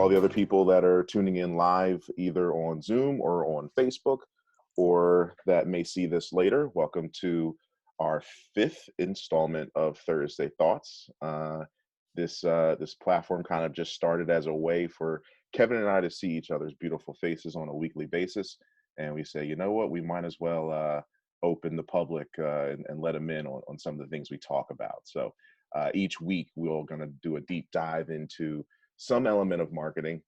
all the other people that are tuning in live, either on Zoom or on Facebook, or that may see this later, welcome to our fifth installment of Thursday Thoughts. This platform kind of just started as a way for Kevin and I to see each other's beautiful faces on a weekly basis. And we say, you know what, we might as well open the public and let them in on some of the things we talk about. So each week, we're going to do a deep dive into some element of marketing,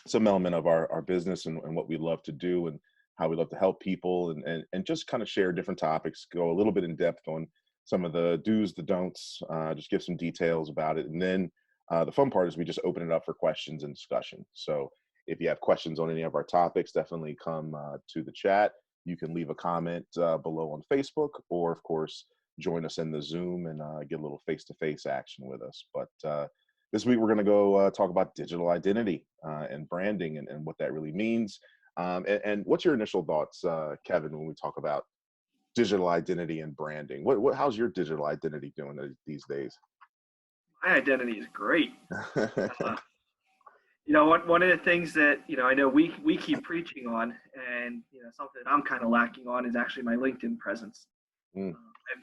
some element of our business and what we love to do and how we love to help people and just kind of share different topics, go a little bit in depth on some of the do's, the don'ts, just give some details about it. And then the fun part is we just open it up for questions and discussion. So if you have questions on any of our topics, definitely come to the chat. You can leave a comment below on Facebook, or of course, join us in the Zoom and get a little face-to-face action with us. But this week, we're going to go talk about digital identity and branding and what that really means. And what's your initial thoughts, Kevin, when we talk about digital identity and branding? How's your digital identity doing these days? My identity is great. One of the things that, I know we keep preaching on, and, something that I'm kind of lacking on is actually my LinkedIn presence. I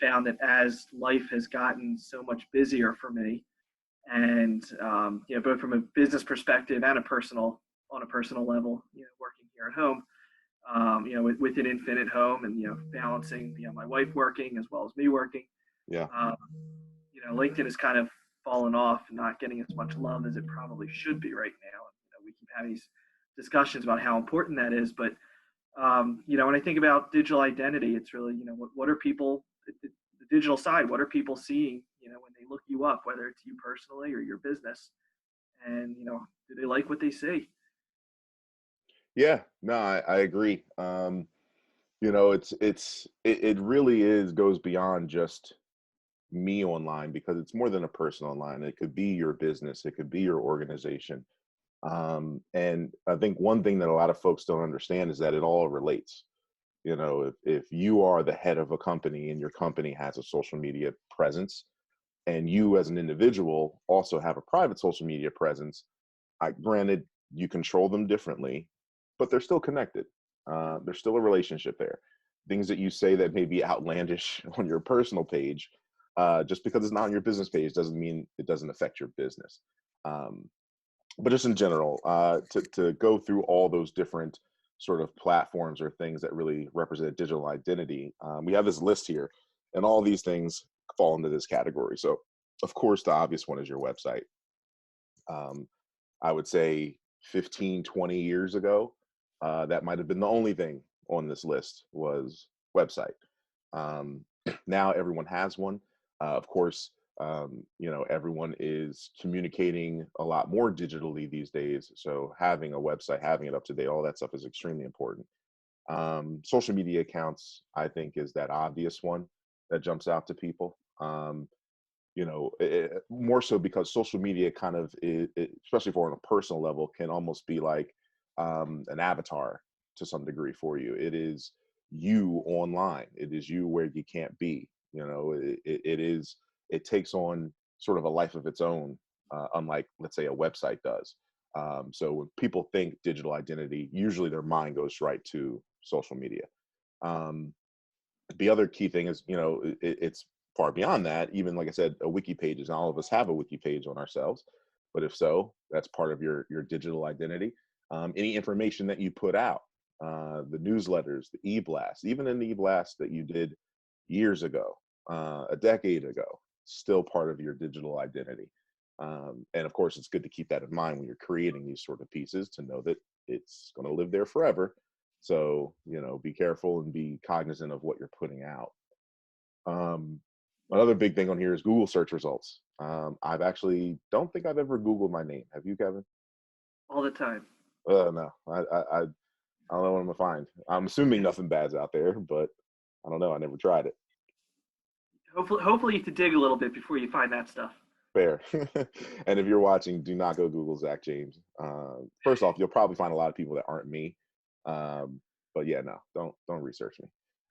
found that as life has gotten so much busier for me, and, both from a business perspective and on a personal level, working here at home, with an infant at home and, balancing, my wife working as well as me working. Yeah. LinkedIn has kind of fallen off and not getting as much love as it probably should be right now. We keep having these discussions about how important that is. But, when I think about digital identity, it's really, what are people, the digital side, what are people seeing, when they look you up, whether it's you personally or your business, and, do they like what they see? Yeah, no, I agree. It really goes beyond just me online, because it's more than a person online. It could be your business, it could be your organization. And I think one thing that a lot of folks don't understand is that it all relates. If you are the head of a company and your company has a social media presence, and you as an individual also have a private social media presence, granted, you control them differently, but they're still connected. There's still a relationship there. Things that you say that may be outlandish on your personal page, just because it's not on your business page doesn't mean it doesn't affect your business. But just in general, to go through all those different sort of platforms or things that really represent digital identity, we have this list here, and all these things fall into this category. So, of course, the obvious one is your website. I would say 15, 20 years ago, that might have been the only thing on this list was website. Now everyone has one. Of course, everyone is communicating a lot more digitally these days. So having a website, having it up to date, all that stuff is extremely important. Social media accounts, I think, is that obvious one that jumps out to people. More so because social media kind of, especially for on a personal level, can almost be like an avatar to some degree for you. It is you online. It is you where you can't be. It takes on sort of a life of its own, unlike, let's say, a website does. So when people think digital identity, usually their mind goes right to social media. The other key thing is, it's far beyond that. Even, like I said, a wiki page is, all of us have a wiki page on ourselves, but if so, that's part of your digital identity. Any information that you put out, the newsletters, the e-blast, even an e-blast that you did years ago, a decade ago, still part of your digital identity. And of course, it's good to keep that in mind when you're creating these sort of pieces, to know that it's going to live there forever. So, be careful and be cognizant of what you're putting out. Another big thing on here is Google search results. I've actually don't think I've ever Googled my name. Have you, Kevin? All the time. No, I don't know what I'm gonna find. I'm assuming nothing bad's out there, but I don't know. I never tried it. Hopefully you have to dig a little bit before you find that stuff. Fair. And if you're watching, do not go Google Zack James. First off, you'll probably find a lot of people that aren't me. But yeah, no, don't research me.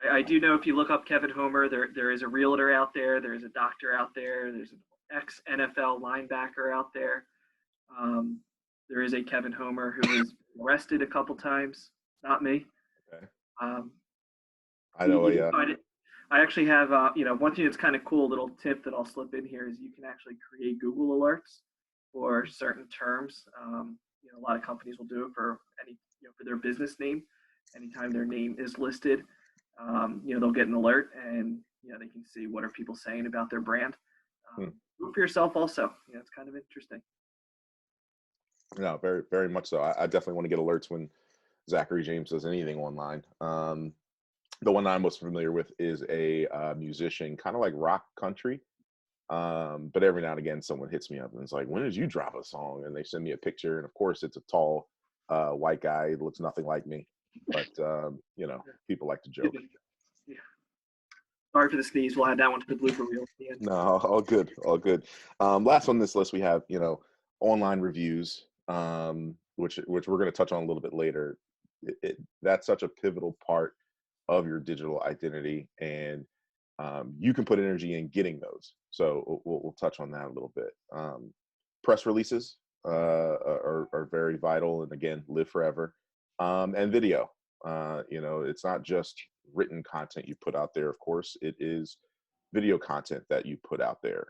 I do know if you look up Kevin Homer, there is a realtor out there. There's a doctor out there. There's an ex-NFL linebacker out there. there is a Kevin Homer who was arrested a couple times. Not me. Okay. Um, I know you can a find it. I actually have, one thing that's kind of cool, little tip that I'll slip in here is you can actually create Google alerts for certain terms. A lot of companies will do it for for their business name. Anytime their name is listed, they'll get an alert and, they can see what are people saying about their brand. hmm. Do it for yourself also. It's kind of interesting. No, very, very much so. I definitely want to get alerts when Zachary James does anything online. The one I'm most familiar with is a musician, kind of like rock country. But every now and again, someone hits me up and it's like, "When did you drop a song?" And they send me a picture, and of course, it's a tall, white guy. He looks nothing like me, but people like to joke. Yeah. Sorry for the sneeze. We'll add that one to the blooper reel at the end. No, all good, all good. Last on this list, we have online reviews, which we're going to touch on a little bit later. That's such a pivotal part of your digital identity, and you can put energy in getting those. So we'll touch on that a little bit. Press releases are very vital, and again, live forever. And video. It's not just written content you put out there. Of course, it is video content that you put out there.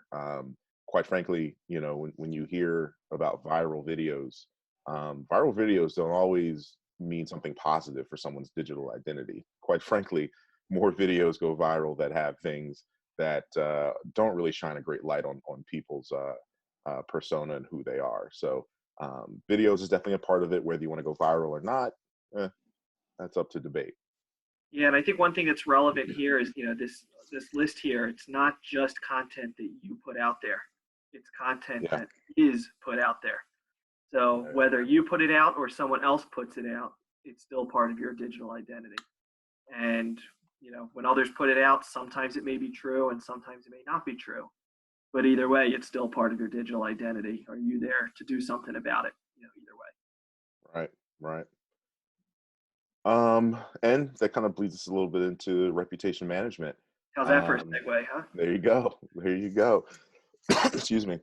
Quite frankly, when you hear about viral videos don't always mean something positive for someone's digital identity. Quite frankly, more videos go viral that have things that don't really shine a great light on people's persona and who they are. So videos is definitely a part of it. Whether you want to go viral or not, that's up to debate. Yeah, and I think one thing that's relevant here is, this list here, it's not just content that you put out there. It's content Yeah. that is put out there. So whether you put it out or someone else puts it out, it's still part of your digital identity. And, when others put it out, sometimes it may be true and sometimes it may not be true. But either way, it's still part of your digital identity. Are you there to do something about it? Either way. Right. And that kind of bleeds us a little bit into reputation management. How's that for a segue, huh? There you go. There you go. Excuse me.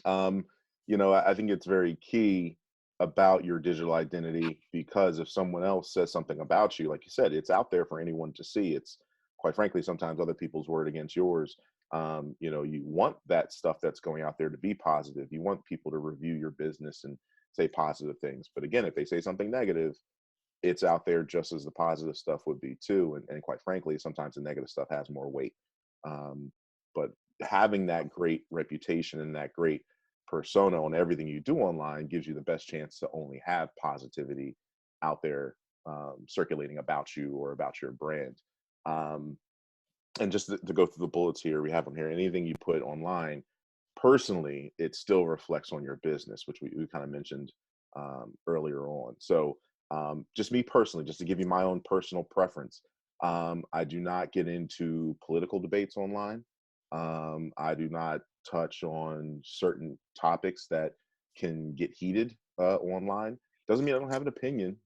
I think it's very key about your digital identity, because if someone else says something about you, like you said, it's out there for anyone to see. It's quite frankly, sometimes other people's word against yours. You want that stuff that's going out there to be positive. You want people to review your business and say positive things. But again, if they say something negative, it's out there just as the positive stuff would be too. And quite frankly, sometimes the negative stuff has more weight. But having that great reputation and that great persona on everything you do online gives you the best chance to only have positivity out there circulating about you or about your brand. And just to go through the bullets here, we have them here. Anything you put online, personally, it still reflects on your business, which we kind of mentioned earlier on. So just me personally, just to give you my own personal preference, I do not get into political debates online. I do not touch on certain topics that can get heated online. Doesn't mean I don't have an opinion.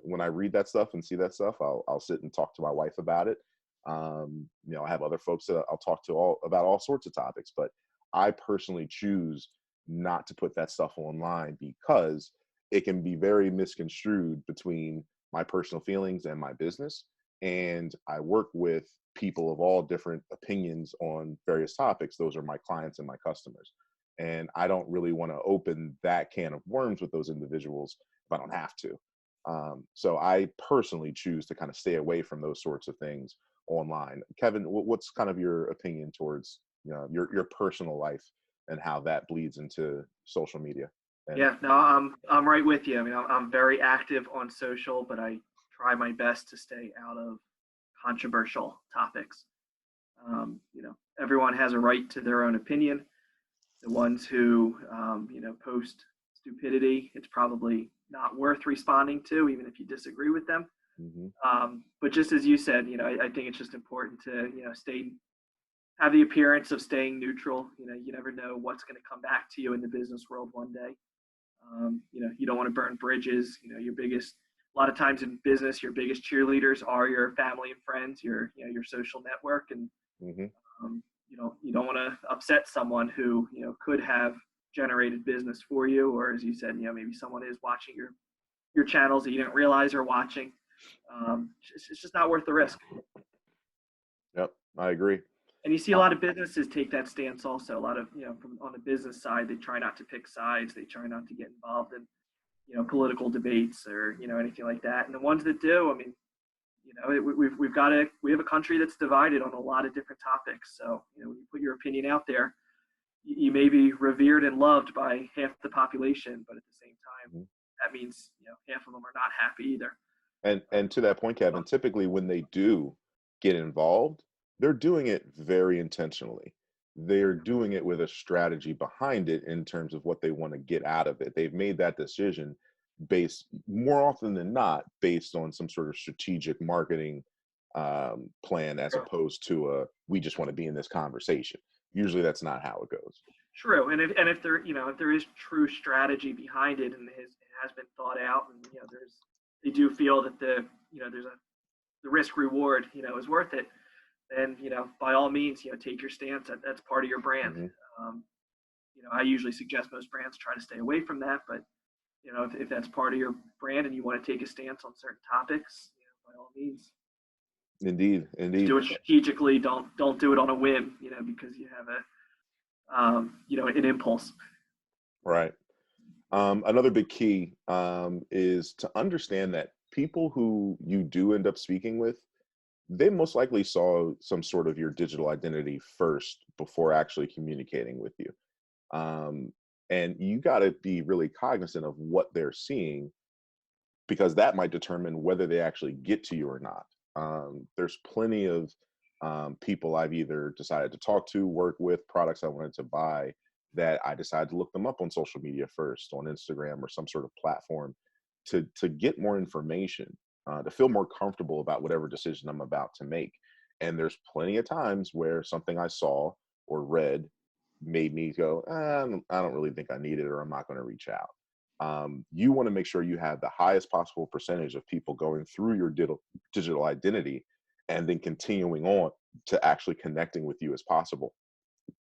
When I read that stuff and see that stuff, I'll sit and talk to my wife about it. I have other folks that I'll talk to about all sorts of topics, but I personally choose not to put that stuff online because it can be very misconstrued between my personal feelings and my business. And I work with people of all different opinions on various topics. Those are my clients and my customers. And I don't really want to open that can of worms with those individuals if I don't have to. So I personally choose to kind of stay away from those sorts of things online. Kevin, what's kind of your opinion towards your personal life and how that bleeds into social media? Yeah, no, I'm right with you. I mean, I'm very active on social, but I try my best to stay out of controversial topics. Everyone has a right to their own opinion. The ones who, post stupidity, it's probably not worth responding to, even if you disagree with them. Mm-hmm. But just as you said, I think it's just important to, have the appearance of staying neutral. You never know what's going to come back to you in the business world one day. You don't want to burn bridges. A lot of times in business, your biggest cheerleaders are your family and friends, your social network, and Mm-hmm. you don't want to upset someone who could have generated business for you, or as you said, maybe someone is watching your channels that you didn't realize are watching. It's just not worth the risk. Yep, I agree. And you see a lot of businesses take that stance also. A lot of, from on the business side, they try not to pick sides. They try not to get involved in, political debates or, anything like that. And the ones that do, I mean, we have a country that's divided on a lot of different topics. So, when you put your opinion out there, you may be revered and loved by half the population, but at the same time, that means, half of them are not happy either. And to that point, Kevin, typically when they do get involved, they're doing it very intentionally. They're doing it with a strategy behind it in terms of what they want to get out of it. They've made that decision based, more often than not, based on some sort of strategic marketing plan, as opposed to we just want to be in this conversation. Usually that's not how it goes. True. And if there, if there is true strategy behind it and it has been thought out, and, they do feel that the risk reward, is worth it, then, by all means, take your stance. That's part of your brand. I usually suggest most brands try to stay away from that, but, if that's part of your brand and you want to take a stance on certain topics, by all means. Indeed. Do it strategically. Don't do it on a whim, because you have an impulse. Right. Another big key is to understand that people who you do end up speaking with, they most likely saw some sort of your digital identity first before actually communicating with you. And you got to be really cognizant of what they're seeing, because that might determine whether they actually get to you or not. There's plenty of people I've either decided to talk to, work with, products I wanted to buy, that I decided to look them up on social media first, on Instagram or some sort of platform, to get more information, to feel more comfortable about whatever decision I'm about to make. And there's plenty of times where something I saw or read made me go, I don't really think I need it, or I'm not going to reach out. You want to make sure you have the highest possible percentage of people going through your digital identity and then continuing on to actually connecting with you as possible.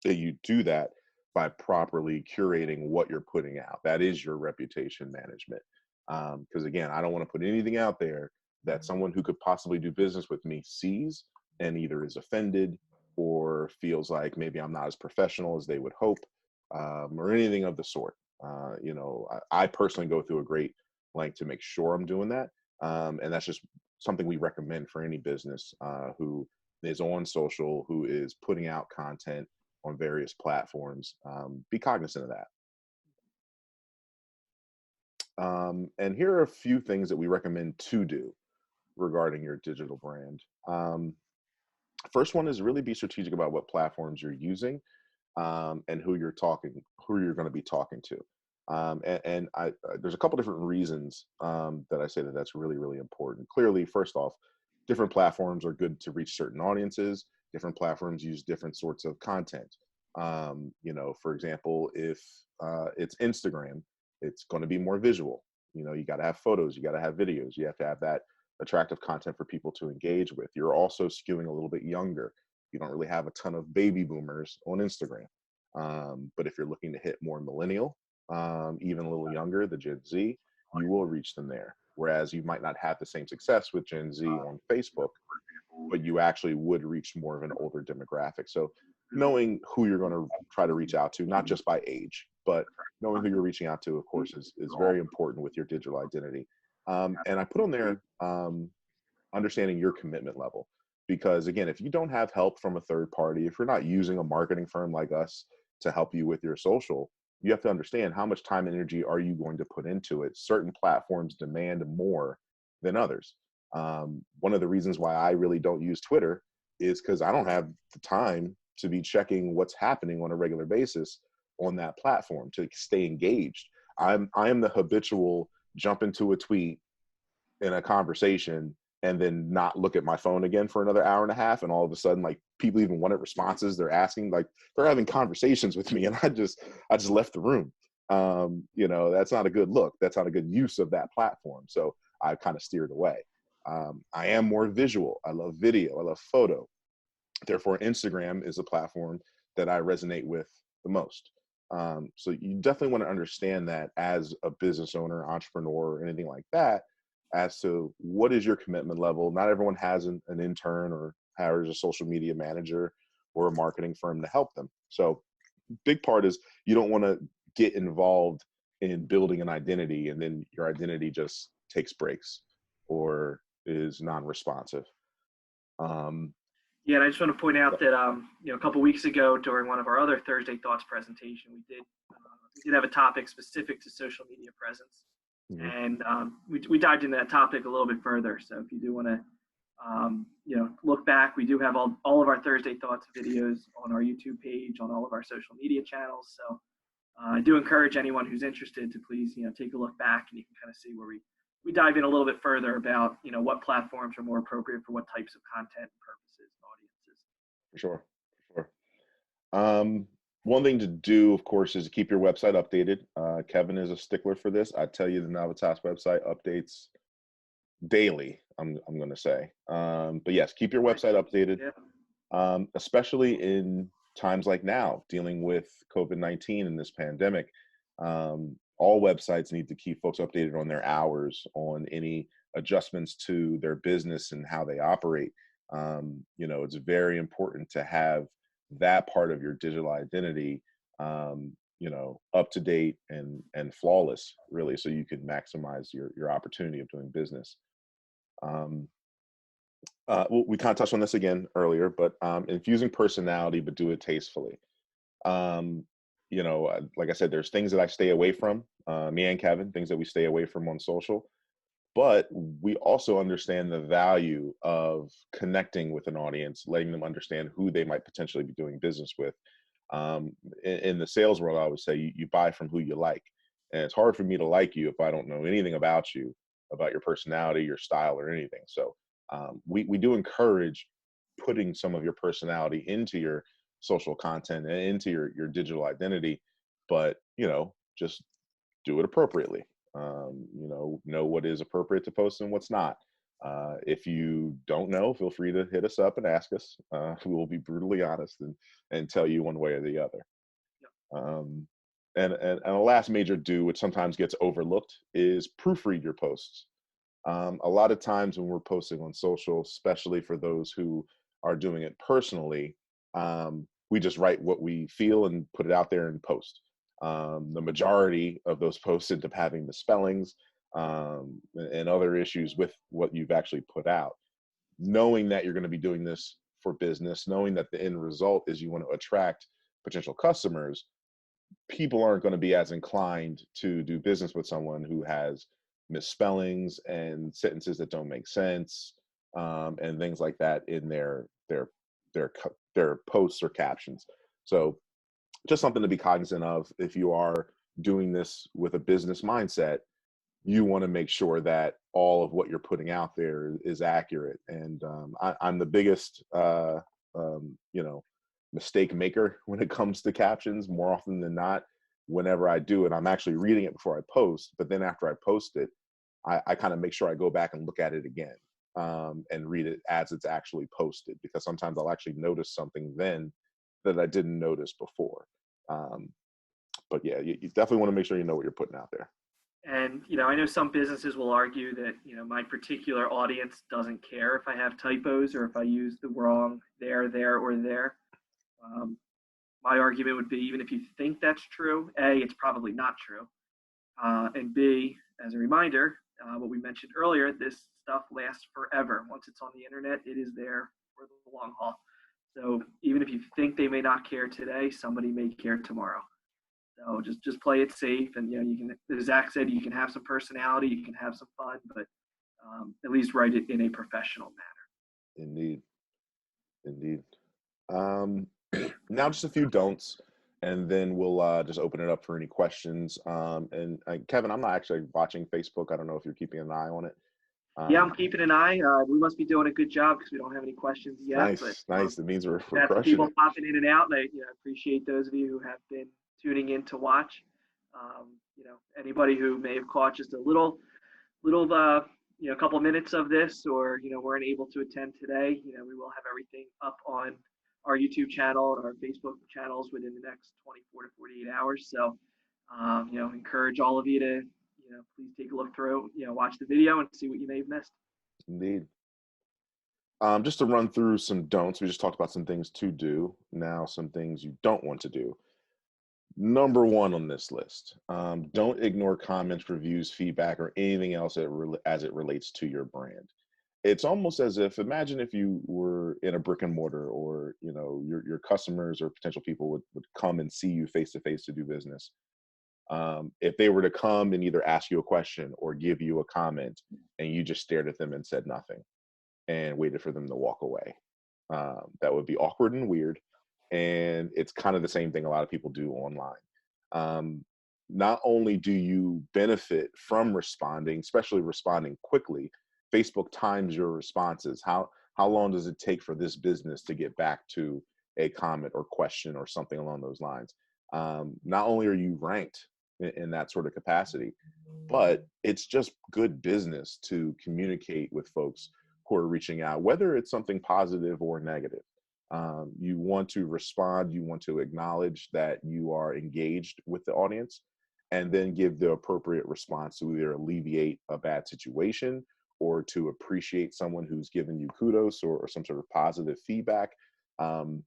That you do that by properly curating what you're putting out. That is your reputation management. Because again, I don't want to put anything out there that someone who could possibly do business with me sees and either is offended or feels like maybe I'm not as professional as they would hope, or anything of the sort. I personally go through a great length to make sure I'm doing that. And that's just something we recommend for any business who is on social, who is putting out content on various platforms. Be cognizant of that. And here are a few things that we recommend to do regarding your digital brand. First one is really be strategic about what platforms you're using, and who you're going to be talking to. There's a couple different reasons that I say that that's really, really important. Clearly, first off, different platforms are good to reach certain audiences. Different platforms use different sorts of content. For example, if it's Instagram, it's going to be more visual. You got to have photos, you got to have videos, you have to have that attractive content for people to engage with. You're also skewing a little bit younger. You don't really have a ton of baby boomers on Instagram. But if you're looking to hit more millennial, even a little younger, the Gen Z, you will reach them there. Whereas you might not have the same success with Gen Z on Facebook, but you actually would reach more of an older demographic. So knowing who you're going to try to reach out to, not just by age, but knowing who you're reaching out to, of course, is very important with your digital identity. And I put on there understanding your commitment level. Because again, if you don't have help from a third party, if you're not using a marketing firm like us to help you with your social, you have to understand how much time and energy are you going to put into it. Certain platforms demand more than others. One of the reasons why I really don't use Twitter is because I don't have the time to be checking what's happening on a regular basis on that platform to stay engaged. I am the habitual jump into a tweet in a conversation and then not look at my phone again for another hour and a half. And all of a sudden, like, people even wanted responses. They're asking, like, they're having conversations with me, and I just left the room. That's not a good look. That's not a good use of that platform. So I kind of steered away. I am more visual. I love video. I love photo. Therefore, Instagram is a platform that I resonate with the most. So you definitely want to understand that as a business owner, entrepreneur, or anything like that, as to what is your commitment level. Not everyone has an intern or hires a social media manager or a marketing firm to help them. So big part is you don't want to get involved in building an identity and then your identity just takes breaks or is non-responsive. Yeah, and I just want to point out that a couple weeks ago during one of our other Thursday Thoughts presentation, we did have a topic specific to social media presence, Mhm. and we dived into that topic a little bit further. So if you do want to look back, we do have all of our Thursday Thoughts videos on our YouTube page, on all of our social media channels. So I do encourage anyone who's interested to please take a look back, and you can kind of see where we dive in a little bit further about what platforms are more appropriate for what types of content and purposes and audiences. For sure. For sure. One thing to do, of course, is to keep your website updated. Kevin is a stickler for this. I tell you, the Navitas website updates daily, I'm going to say. But yes, keep your website updated, especially in times like now, dealing with COVID-19 and this pandemic. All websites need to keep folks updated on their hours, on any adjustments to their business and how they operate. It's very important to have that part of your digital identity, up to date and flawless, really, so you can maximize your opportunity of doing business. Um, we kind of touched on this again earlier, but infusing personality, but do it tastefully. Um, like I said, there's things that I stay away from, me and Kevin, things that we stay away from on social, but we also understand the value of connecting with an audience, letting them understand who they might potentially be doing business with. In the sales world, I would say you buy from who you like. And it's hard for me to like you if I don't know anything about you, about your personality, your style, or anything. So we do encourage putting some of your personality into your social content and into your digital identity, but just do it appropriately. Know what is appropriate to post and what's not. If you don't know, feel free to hit us up and ask us. We will be brutally honest and tell you one way or the other. Um, and a last major do, which sometimes gets overlooked, is proofread your posts. A lot of times when we're posting on social, especially for those who are doing it personally, we just write what we feel and put it out there and post. The majority of those posts end up having misspellings and other issues with what you've actually put out. Knowing that you're going to be doing this for business, knowing that the end result is you want to attract potential customers, people aren't going to be as inclined to do business with someone who has misspellings and sentences that don't make sense, and things like that in their posts or captions. So just something to be cognizant of. If you are doing this with a business mindset, you want to make sure that all of what you're putting out there is accurate. And I'm the biggest mistake maker when it comes to captions. More often than not, whenever I do it, I'm actually reading it before I post, but then after I post it, I kind of make sure I go back and look at it again, and read it as it's actually posted, because sometimes I'll actually notice something then that I didn't notice before. But yeah, you definitely want to make sure you know what you're putting out there. And I know some businesses will argue that my particular audience doesn't care if I have typos or if I use the wrong there, or there. My argument would be, even if you think that's true, A, it's probably not true. And B, as a reminder, what we mentioned earlier, this stuff lasts forever. Once it's on the internet, it is there for the long haul. So even if you think they may not care today, somebody may care tomorrow. So just play it safe, and you can, as Zack said, you can have some personality, you can have some fun, but at least write it in a professional manner. Indeed, indeed. Um, Now just a few don'ts, and then we'll just open it up for any questions. And Kevin, I'm not actually watching Facebook. I don't know if you're keeping an eye on it. Yeah, I'm keeping an eye. We must be doing a good job because we don't have any questions yet. Nice, nice. It means we're got some crushing people it. popping in and out, and I appreciate those of you who have been tuning in to watch. Anybody who may have caught just a little couple minutes of this, or weren't able to attend today, we will have everything up on our YouTube channel and our Facebook channels within the next 24 to 48 hours. So, encourage all of you to, please take a look through, watch the video and see what you may have missed. Indeed. Just to run through some don'ts, we just talked about some things to do. Now, some things you don't want to do. Number one on this list, don't ignore comments, reviews, feedback, or anything else as it relates to your brand. It's almost as if, imagine if you were in a brick and mortar, or your customers or potential people would come and see you face to face to do business. If they were to come and either ask you a question or give you a comment, and you just stared at them and said nothing and waited for them to walk away, that would be awkward and weird. And it's kind of the same thing a lot of people do online. Not only do you benefit from responding, especially responding quickly, Facebook times your responses. How long does it take for this business to get back to a comment or question or something along those lines? Not only are you ranked in that sort of capacity, but it's just good business to communicate with folks who are reaching out, whether it's something positive or negative. You want to respond, you want to acknowledge that you are engaged with the audience, and then give the appropriate response to either alleviate a bad situation or to appreciate someone who's given you kudos or some sort of positive feedback. And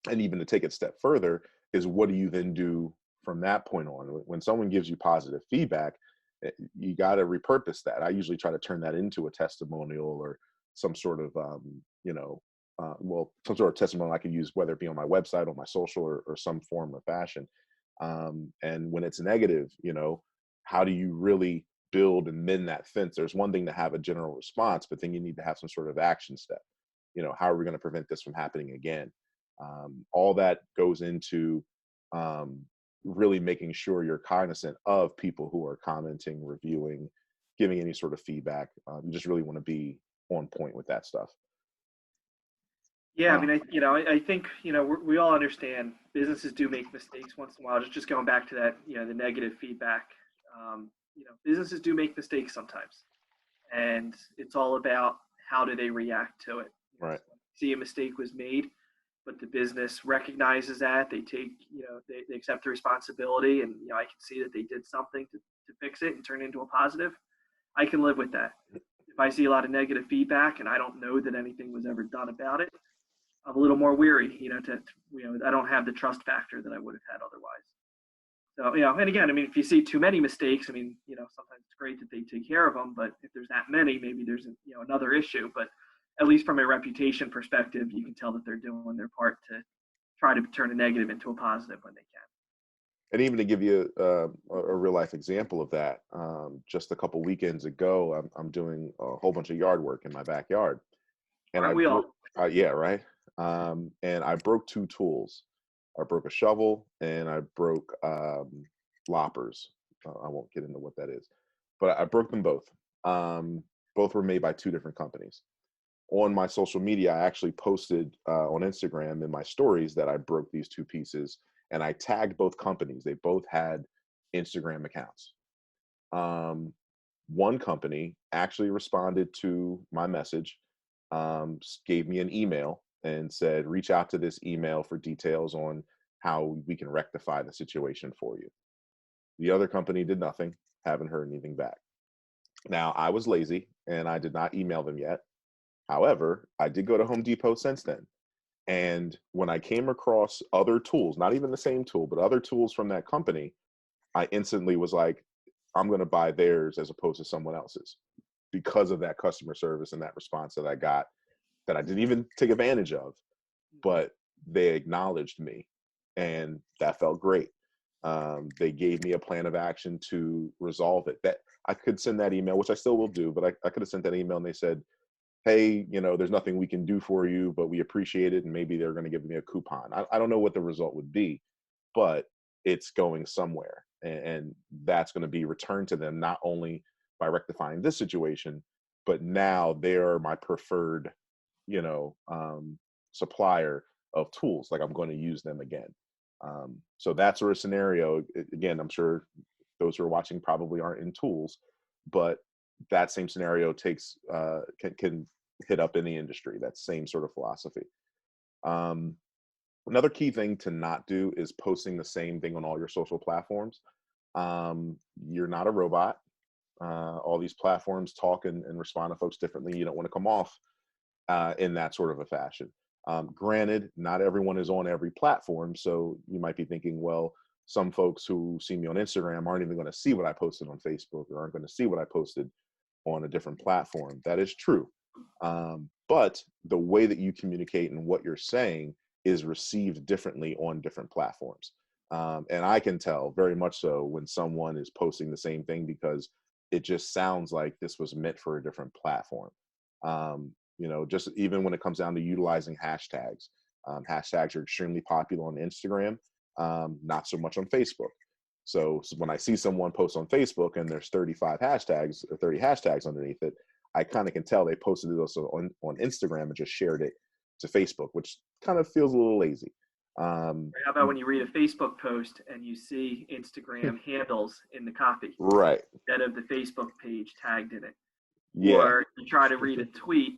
even to take it a step further is, what do you then do from that point on? When someone gives you positive feedback, you got to repurpose that. I usually try to turn that into a testimonial or some sort of, some sort of testimonial I could use, whether it be on my website, on my social, or some form or fashion. And when it's negative, how do you really build and mend that fence? There's one thing to have a general response, but then you need to have some sort of action step. How are we going to prevent this from happening again? All that goes into really making sure you're cognizant of people who are commenting, reviewing, giving any sort of feedback. You just really want to be on point with that stuff. Yeah, I mean, I think, we all understand businesses do make mistakes once in a while. Just going back to that, the negative feedback. Businesses do make mistakes sometimes, and it's all about how do they react to it. Right. So see, a mistake was made, but the business recognizes that, they take, they accept the responsibility, and I can see that they did something to fix it and turn it into a positive. I can live with that. If I see a lot of negative feedback and I don't know that anything was ever done about it, I'm a little more weary, I don't have the trust factor that I would have had otherwise. So, and again, I mean, if you see too many mistakes, I mean, sometimes it's great that they take care of them, but if there's that many, maybe there's, another issue. But at least from a reputation perspective, you can tell that they're doing their part to try to turn a negative into a positive when they can. And even to give you a real life example of that, just a couple weekends ago, I'm doing a whole bunch of yard work in my backyard, and Aren't we all? yeah, right. And I broke two tools. I broke a shovel and I broke loppers. I won't get into what that is, but I broke them both. Both were made by two different companies. On my social media, I actually posted on Instagram in my stories that I broke these two pieces, and I tagged both companies. They both had Instagram accounts. One company actually responded to my message, gave me an email and said, reach out to this email for details on how we can rectify the situation for you. The other company did nothing, haven't heard anything back. Now, I was lazy and I did not email them yet. However, I did go to Home Depot since then. And when I came across other tools, not even the same tool, but other tools from that company, I instantly was like, I'm going to buy theirs as opposed to someone else's, because of that customer service and that response that I got, that I didn't even take advantage of, but they acknowledged me, and that felt great. They gave me a plan of action to resolve it. That I could send that email, which I still will do, but I could have sent that email and they said, hey, there's nothing we can do for you, but we appreciate it. And maybe they're going to give me a coupon. I don't know what the result would be, but it's going somewhere. And that's going to be returned to them, not only by rectifying this situation, but now they're my preferred, supplier of tools. Like, I'm going to use them again. So that sort of scenario, again, I'm sure those who are watching probably aren't in tools, but that same scenario takes can hit up in the industry. That same sort of philosophy. Another key thing to not do is posting the same thing on all your social platforms. You're not a robot. All these platforms talk and respond to folks differently. You don't want to come off in that sort of a fashion. Granted, not everyone is on every platform, so you might be thinking, well, some folks who see me on Instagram aren't even going to see what I posted on Facebook or aren't going to see what I posted on a different platform. That is true. But the way that you communicate and what you're saying is received differently on different platforms. And I can tell very much so when someone is posting the same thing because it just sounds like this was meant for a different platform. Just even when it comes down to utilizing hashtags, hashtags are extremely popular on Instagram, not so much on Facebook. So when I see someone post on Facebook and there's 35 hashtags or 30 hashtags underneath it, I kind of can tell they posted it also on Instagram and just shared it to Facebook, which kind of feels a little lazy. How about when you read a Facebook post and you see Instagram handles in the copy right. instead of the Facebook page tagged in it? Yeah. Or you try to read a tweet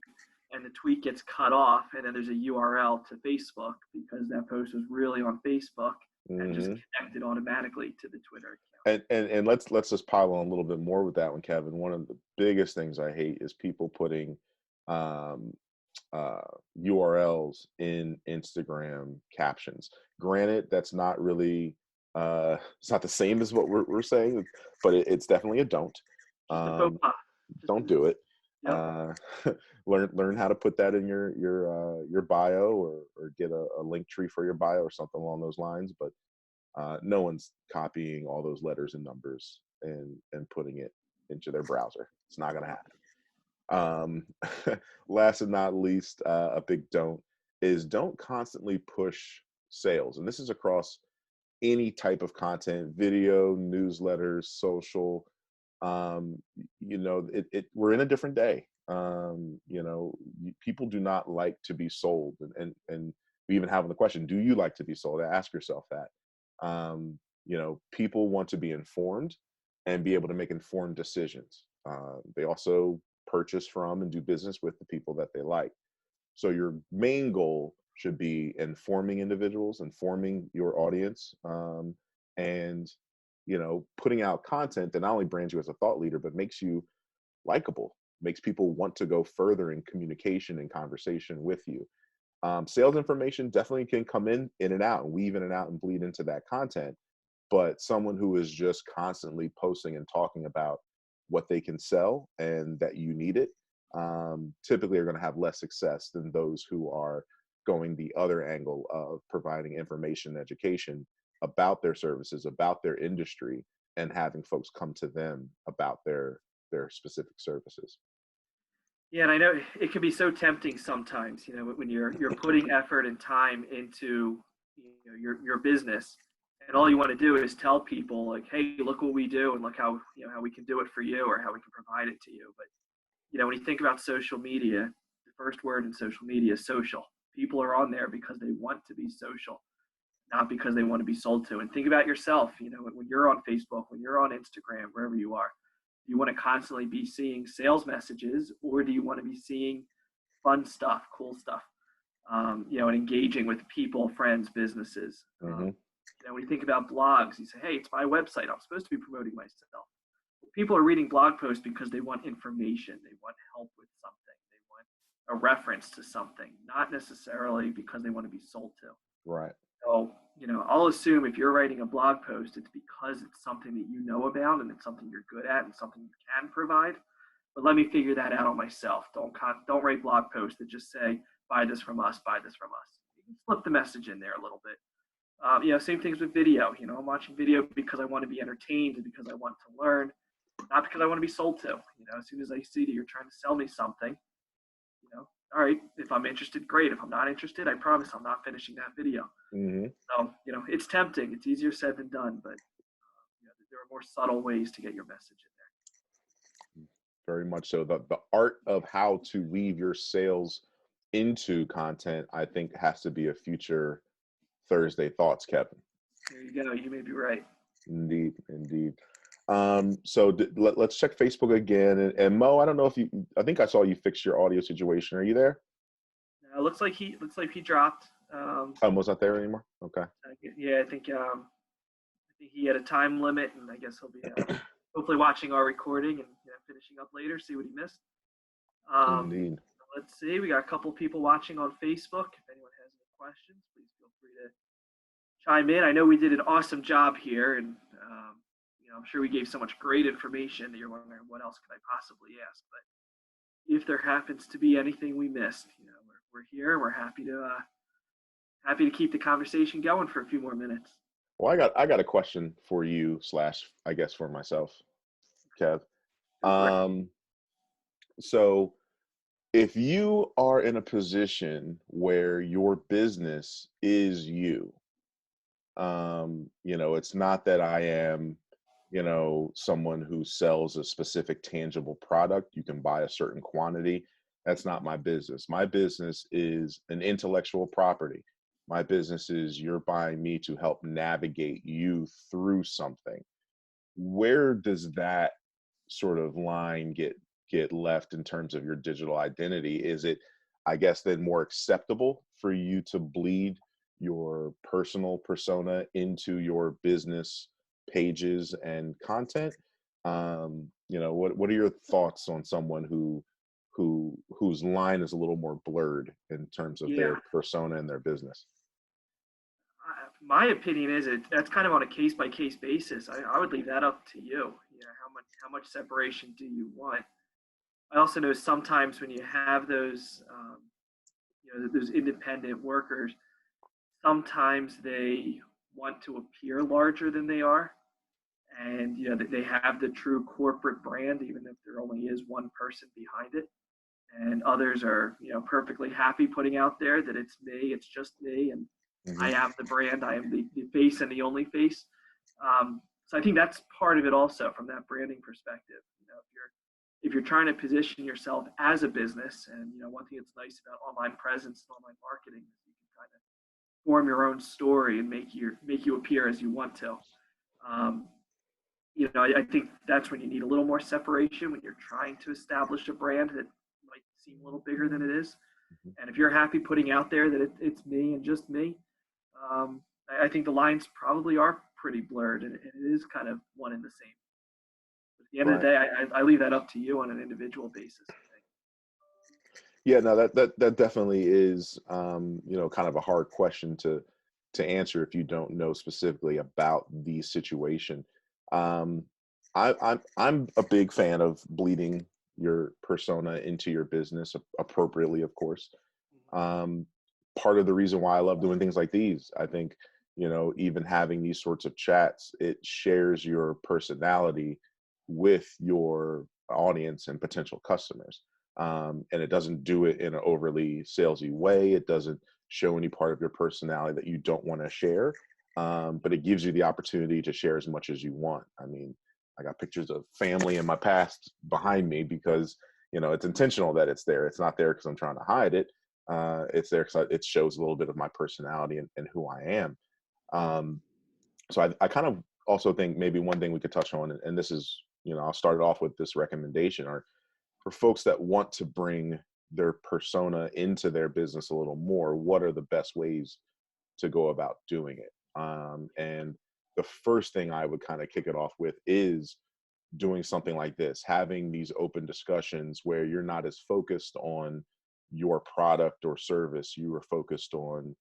and the tweet gets cut off and then there's a URL to Facebook because that post was really on Facebook and just connected automatically to the Twitter account. And let's just pile on a little bit more with that one, Kevin. One of the biggest things I hate is people putting URLs in Instagram captions. Granted, that's not really it's not the same as what we're saying, but it's definitely a don't. Don't do it. Yep. Learn how to put that in your bio or get a link tree for your bio or something along those lines. But no one's copying all those letters and numbers and putting it into their browser. It's not going to happen. Last and not least, a big don't is don't constantly push sales. And this is across any type of content, video, newsletters, social. We're in a different day. People do not like to be sold. And we even have the question, do you like to be sold? Ask yourself that. People want to be informed and be able to make informed decisions. They also purchase from and do business with the people that they like. So your main goal should be informing individuals, informing your audience, and putting out content that not only brands you as a thought leader, but makes you likable, makes people want to go further in communication and conversation with you. Sales information definitely can come in and out and weave in and out and bleed into that content. But someone who is just constantly posting and talking about what they can sell and that you need it, typically are going to have less success than those who are going the other angle of providing information and education about their services, about their industry, and having folks come to them about their specific services. Yeah, and I know it can be so tempting sometimes, when you're putting effort and time into your business, and all you want to do is tell people like, hey, look what we do and look how how we can do it for you or how we can provide it to you. But when you think about social media, the first word in social media is social. People are on there because they want to be social, not because they want to be sold to. And think about yourself, when you're on Facebook, when you're on Instagram, wherever you are, do you want to constantly be seeing sales messages or do you want to be seeing fun stuff, cool stuff, and engaging with people, friends, businesses? When you think about blogs, you say, hey, it's my website. I'm supposed to be promoting myself. People are reading blog posts because they want information. They want help with something. They want a reference to something, not necessarily because they want to be sold to. Right. So, I'll assume if you're writing a blog post, it's because it's something that you know about and it's something you're good at and something you can provide. But let me figure that out on myself. Don't write blog posts that just say, buy this from us, buy this from us. You can flip the message in there a little bit. Same things with video. I'm watching video because I want to be entertained and because I want to learn, not because I want to be sold to. As soon as I see that you're trying to sell me something, all right, if I'm interested, great. If I'm not interested, I promise I'm not finishing that video. So, it's tempting. It's easier said than done, but there are more subtle ways to get your message in there. Very much so. The art of how to weave your sales into content, I think, has to be a future Thursday Thoughts, Kevin. There you go. You may be right. Indeed. So let's check Facebook again. And Mo, I don't know if I think I saw you fix your audio situation. Are you there? Looks like he dropped. Almost not there anymore. Okay. Yeah, I think he had a time limit, and I guess he'll be hopefully watching our recording and finishing up later, see what he missed. Indeed. Let's see, we got a couple people watching on Facebook. If anyone has any questions, please feel free to chime in. I know we did an awesome job here, and I'm sure we gave so much great information that you're wondering what else could I possibly ask. But if there happens to be anything we missed, we're here. We're happy to keep the conversation going for a few more minutes. Well, I got a question for you slash I guess for myself, Kev. Go for it. So if you are in a position where your business is you, it's not that I am, someone who sells a specific tangible product. You can buy a certain quantity. That's not my business. My business is an intellectual property. My business is you're buying me to help navigate you through something. Where does that sort of line get left in terms of your digital identity? Is it, I guess, then more acceptable for you to bleed your personal persona into your business pages and content? What are your thoughts on someone whose line is a little more blurred in terms of Yeah, their persona and their business? my opinion is that's kind of on a case by case basis. I would leave that up to you. How much separation do you want? I also know sometimes when you have those independent workers, sometimes they want to appear larger than they are, and that they have the true corporate brand, even if there only is one person behind it. And others are perfectly happy putting out there that it's me, it's just me, and I Hmm. have the brand, I am the face and the only face. So I think that's part of it also from that branding perspective. If you're trying to position yourself as a business, and one thing that's nice about online presence and online marketing is you can kind of form your own story and make you appear as you want to. Um, I think that's when you need a little more separation when you're trying to establish a brand that might seem a little bigger than it is. And if you're happy putting out there that it's me and just me, um, I think the lines probably are pretty blurred, and it is kind of one and the same. But at the end of the Right. day, I leave that up to you on an individual basis, I think. Yeah, no, that definitely is, kind of a hard question to answer if you don't know specifically about the situation. Um, I'm a big fan of bleeding your persona into your business appropriately, of course. Um, Part of the reason why I love doing things like these, I think, even having these sorts of chats, it shares your personality with your audience and potential customers. And it doesn't do it in an overly salesy way. It doesn't show any part of your personality that you don't want to share. But it gives you the opportunity to share as much as you want. I mean, I got pictures of family in my past behind me because, it's intentional that it's there. It's not there because I'm trying to hide it. It's there because it shows a little bit of my personality and who I am. Um, so I kind of also think maybe one thing we could touch on, and this is, I'll start it off with this recommendation, are for folks that want to bring their persona into their business a little more, what are the best ways to go about doing it? And the first thing I would kind of kick it off with is doing something like this, having these open discussions where you're not as focused on your product or service, you are focused on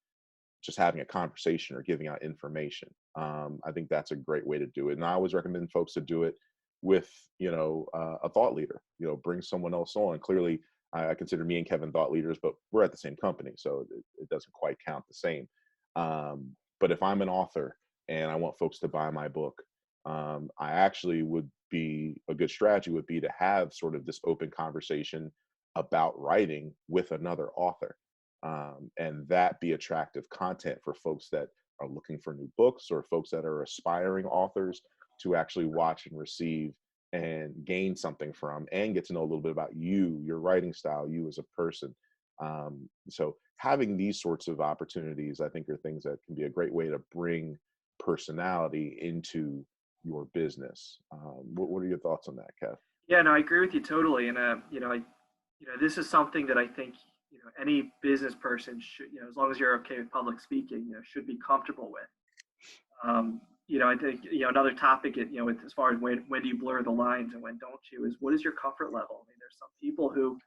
just having a conversation or giving out information. I think that's a great way to do it. And I always recommend folks to do it with, a thought leader, bring someone else on. Clearly, I consider me and Kevin thought leaders, but we're at the same company, so it doesn't quite count the same. But if I'm an author and I want folks to buy my book, I actually would be a good strategy would be to have sort of this open conversation about writing with another author, and that be attractive content for folks that are looking for new books or folks that are aspiring authors to actually watch and receive and gain something from and get to know a little bit about you, your writing style, you as a person. So having these sorts of opportunities, I think, are things that can be a great way to bring personality into your business. What are your thoughts on that, Kev? Yeah, no, I agree with you totally. And this is something that I think any business person should, as long as you're okay with public speaking, should be comfortable with. I think, another topic, with as far as when do you blur the lines and when don't you, is what is your comfort level? I mean, there's some people who,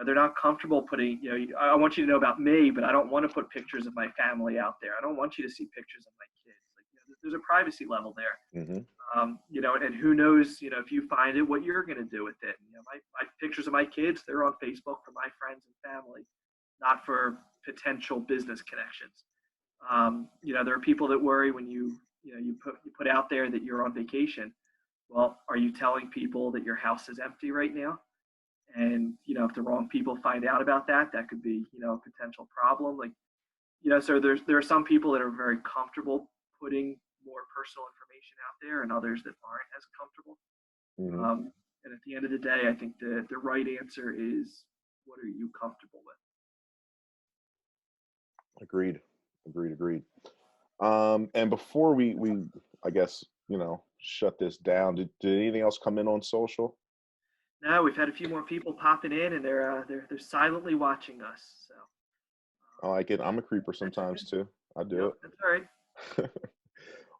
they're not comfortable putting, I want you to know about me, but I don't want to put pictures of my family out there. I don't want you to see pictures of my kids. Like, there's a privacy level there. Mm-hmm. And who knows, if you find it, what you're going to do with it. My pictures of my kids, they're on Facebook for my friends and family, not for potential business connections. There are people that worry when you put out there that you're on vacation. Well, are you telling people that your house is empty right now? And if the wrong people find out about that, that could be a potential problem. Like, so there are some people that are very comfortable putting more personal information out there, and others that aren't as comfortable. Mm-hmm. And at the end of the day, I think the right answer is, what are you comfortable with? Agreed. And before we I guess, shut this down, did anything else come in on social? No, we've had a few more people popping in, and they're silently watching us. So I like it. I'm a creeper sometimes too. I do it. That's all right.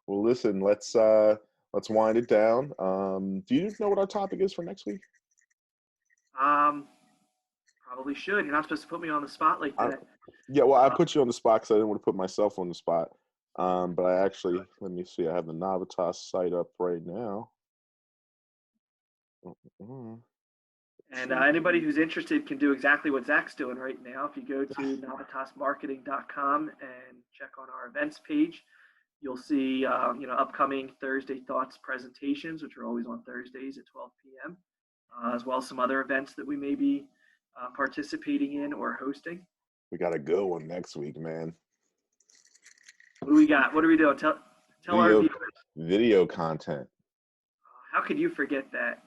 Well, listen, let's wind it down. Do you know what our topic is for next week? Probably should. You're not supposed to put me on the spot like that. Yeah, well, I put you on the spot because I didn't want to put myself on the spot. But I actually, let me see. I have the Navitas site up right now. And anybody who's interested can do exactly what Zack's doing right now. If you go to navitasmarketing.com and check on our events page, you'll see upcoming Thursday Thoughts presentations, which are always on Thursdays at 12 p.m., as well as some other events that we may be participating in or hosting. We got a good one next week, man. What do we got? What are we doing? Tell our viewers. Video content. How could you forget that?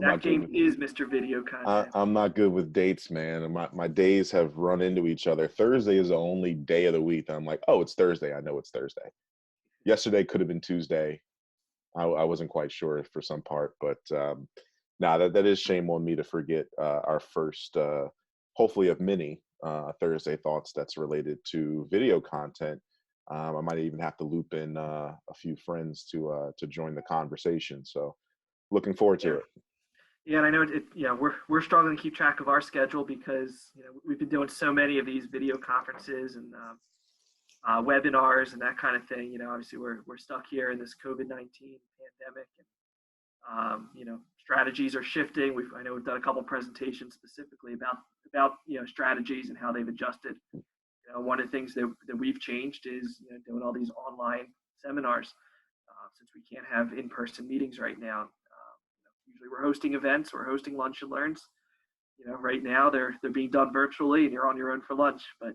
That game is Mr. Video content. I'm not good with dates, man. My days have run into each other. Thursday is the only day of the week that I'm like, oh, it's Thursday. I know it's Thursday. Yesterday could have been Tuesday. I wasn't quite sure for some part, but that is shame on me to forget our first, hopefully of many Thursday Thoughts that's related to video content. I might even have to loop in a few friends to join the conversation. So looking forward to it. Yeah, and I know we're struggling to keep track of our schedule because we've been doing so many of these video conferences and webinars and that kind of thing. Obviously we're stuck here in this COVID-19 pandemic, and strategies are shifting. I know we've done a couple presentations specifically about strategies and how they've adjusted. One of the things that we've changed is doing all these online seminars since we can't have in-person meetings right now. Usually we're hosting events, we're hosting lunch and learns. Right now they're being done virtually, and you're on your own for lunch. But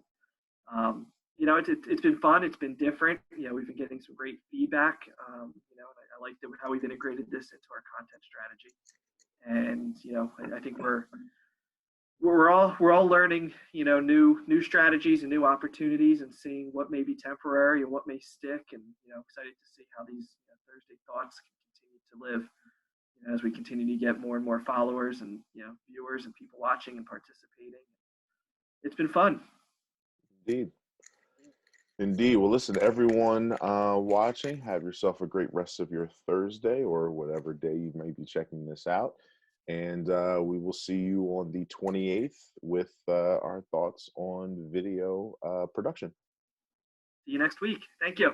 it's been fun. It's been different. We've been getting some great feedback. And I like how we've integrated this into our content strategy. And I think we're all learning new strategies and new opportunities, and seeing what may be temporary and what may stick. And excited to see how these Thursday Thoughts can continue to live as we continue to get more and more followers and viewers and people watching and participating. It's been fun. Indeed. Well, listen, everyone watching, have yourself a great rest of your Thursday or whatever day you may be checking this out. And we will see you on the 28th with our thoughts on video production. See you next week. Thank you.